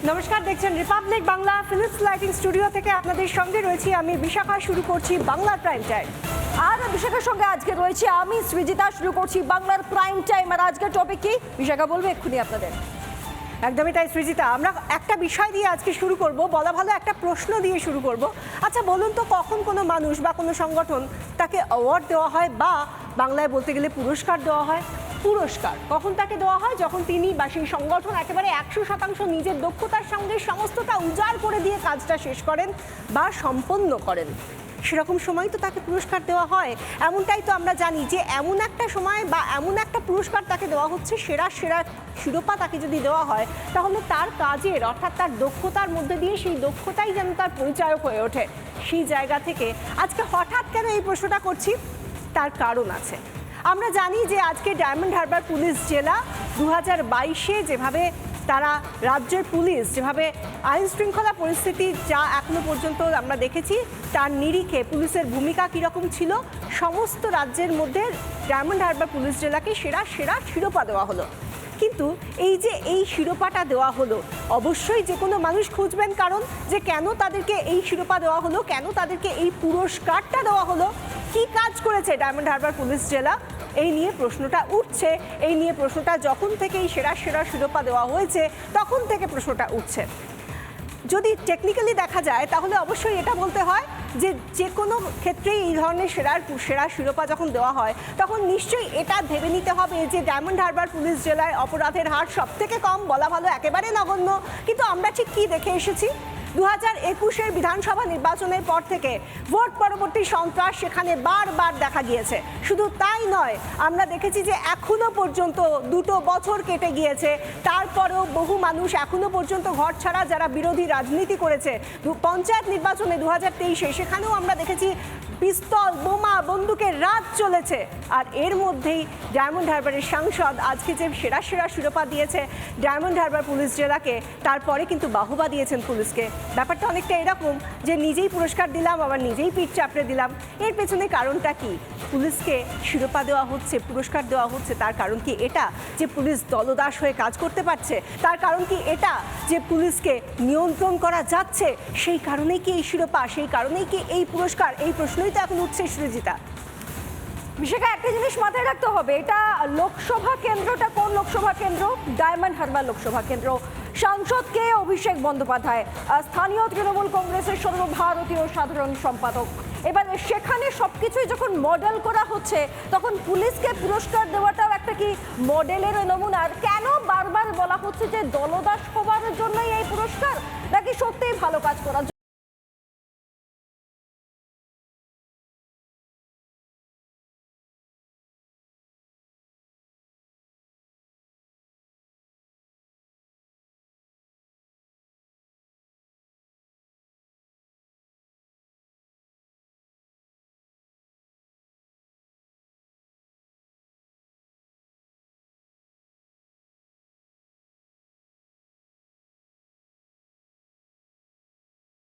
নমস্কার, দেখছেন republic Bangla. Philips lighting studio থেকে আপনাদের সঙ্গে রয়েছি আমি বিশাখা। শুরু করছি বাংলার প্রাইম টাইম। আর বিশাখার সঙ্গে আজকে রয়েছে আমি সৃজিতা। শুরু করছি বাংলার প্রাইম টাইম। আর আজকের টপিক কি বিশাখা বলবে এক্ষুনি আপনাদের। একদমই তাই সৃজিতা, আমরা একটা বিষয় দিয়ে আজকে শুরু করব, বলা ভালো একটা প্রশ্ন দিয়ে শুরু করব। আচ্ছা বলুন তো, কখন কোনো মানুষ বা কোনো সংগঠন তাকে অ্যাওয়ার্ড দেওয়া হয় বা বাংলায় বলতে গেলে পুরস্কার দেওয়া হয়? পুরস্কার কখন তাকে দেওয়া হয়? যখন তিনি বা সেই সংগঠন একেবারে 100% নিজের দক্ষতার সঙ্গে সমস্তটা উজাড় করে দিয়ে কাজটা শেষ করেন বা সম্পন্ন করেন, সেরকম সময় তো তাকে পুরস্কার দেওয়া হয়। এমনটাই তো আমরা জানি যে এমন একটা সময় বা এমন একটা পুরস্কার তাকে দেওয়া হচ্ছে, সেরা শিরোপা তাকে যদি দেওয়া হয়, তাহলে তার কাজের অর্থাৎ তার দক্ষতার মধ্যে দিয়ে সেই দক্ষতাই যেন তার পরিচায়ক হয়ে ওঠে। সেই জায়গা থেকে আজকে হঠাৎ কেন এই প্রশ্নটা করছি, তার কারণ আছে। আমরা জানি যে আজকে ডায়মন্ড হারবার পুলিশ জেলা 2022-এ যেভাবে তারা রাজ্যের পুলিশ যেভাবে আইন শৃঙ্খলা পরিস্থিতি যা এখনো পর্যন্ত আমরা দেখেছি, তার নিরিখে পুলিশের ভূমিকা কীরকম ছিল, সমস্ত রাজ্যের মধ্যে ডায়মন্ড হারবার পুলিশ জেলাকে সেরা শিরোপা দেওয়া হলো। কিন্তু এই যে এই শিরোপাটা দেওয়া হলো, অবশ্যই যে কোনো মানুষ খুঁজবেন কারণ, যে কেন তাদেরকে এই শিরোপা দেওয়া হলো, কেন তাদেরকে এই পুরস্কারটা দেওয়া হলো, কী কাজ করেছে ডায়মন্ড হারবার পুলিশ জেলা, এই নিয়ে প্রশ্নটা উঠছে। এই নিয়ে প্রশ্নটা যখন থেকে এই সেরা শিরোপা দেওয়া হয়েছে তখন থেকে প্রশ্নটা উঠছে। যদি টেকনিক্যালি দেখা যায় তাহলে অবশ্যই এটা বলতে হয় যে যে কোনো ক্ষেত্রেই এই ধরনের সেরা শিরোপা যখন দেওয়া হয় তখন নিশ্চয়ই এটা ভেবে নিতে হবে যে ডায়মন্ড হারবার পুলিশ জেলায় অপরাধের হার সবথেকে কম, বলা ভালো একেবারে নগণ্য। কিন্তু আমরা ঠিক কী দেখে এসেছি? 2021-এর বিধানসভা নির্বাচনের পর থেকে ভোট পরবর্তী সন্ত্রাস সেখানে বারবার দেখা গিয়েছে। শুধু তাই নয়, আমরা দেখেছি যে এখনো পর্যন্ত 2 বছর কেটে গিয়েছে, তারপরেও বহু মানুষ এখনো পর্যন্ত ঘর ছাড়া, যারা বিরোধী রাজনীতি করেছে। পঞ্চায়েত নির্বাচনে 2023-এ সেখানেও আমরা দেখেছি পিস্তল, বোমা, বন্দুকের রাত চলেছে। আর এর মধ্যেই ডায়মন্ড হারবারের সাংসদ আজকে যে সেরা শিরোপা দিয়েছে ডায়মন্ড হারবার পুলিশ জেলাকে, তারপরে কিন্তু বাহবা দিয়েছেন পুলিশকে। ব্যাপারটা অনেকটা এরকম যে নিজেই পুরস্কার দিলাম আবার নিজেই পিঠ চাপড়ে দিলাম। এর পেছনে কারণটা কি? পুলিশকে শিরোপা দেওয়া হচ্ছে, পুরস্কার দেওয়া হচ্ছে, তার কারণ কি এটা যে পুলিশ দলদাস হয়ে কাজ করতে পারছে? তার কারণ কি এটা যে পুলিশকে নিয়ন্ত্রণ করা যাচ্ছে? সেই কারণেই কি এই শিরোপা, সেই কারণেই কি এই পুরস্কার? এই প্রশ্নই তো এখন উঠছে সৃজিতা। বিশাখা, একটা জিনিস মাথায় রাখতে হবে, এটা লোকসভা কেন্দ্রটা কোন লোকসভা কেন্দ্র? ডায়মন্ড হারবার লোকসভা কেন্দ্র। সাংসদ কে? অভিষেক বন্দ্যোপাধ্যায়, স্থানীয় তৃণমূল কংগ্রেসের সর্বভারতীয় সাধারণ সম্পাদক। এবার সেখানে সবকিছুই যখন মডেল করা হচ্ছে, তখন পুলিশকে পুরস্কার দেওয়াটাও একটা কি মডেলের নমুনার? কেন বারবার বলা হচ্ছে যে দলদাস হওয়ার জন্যই এই পুরস্কার, নাকি সত্যিই ভালো কাজ করার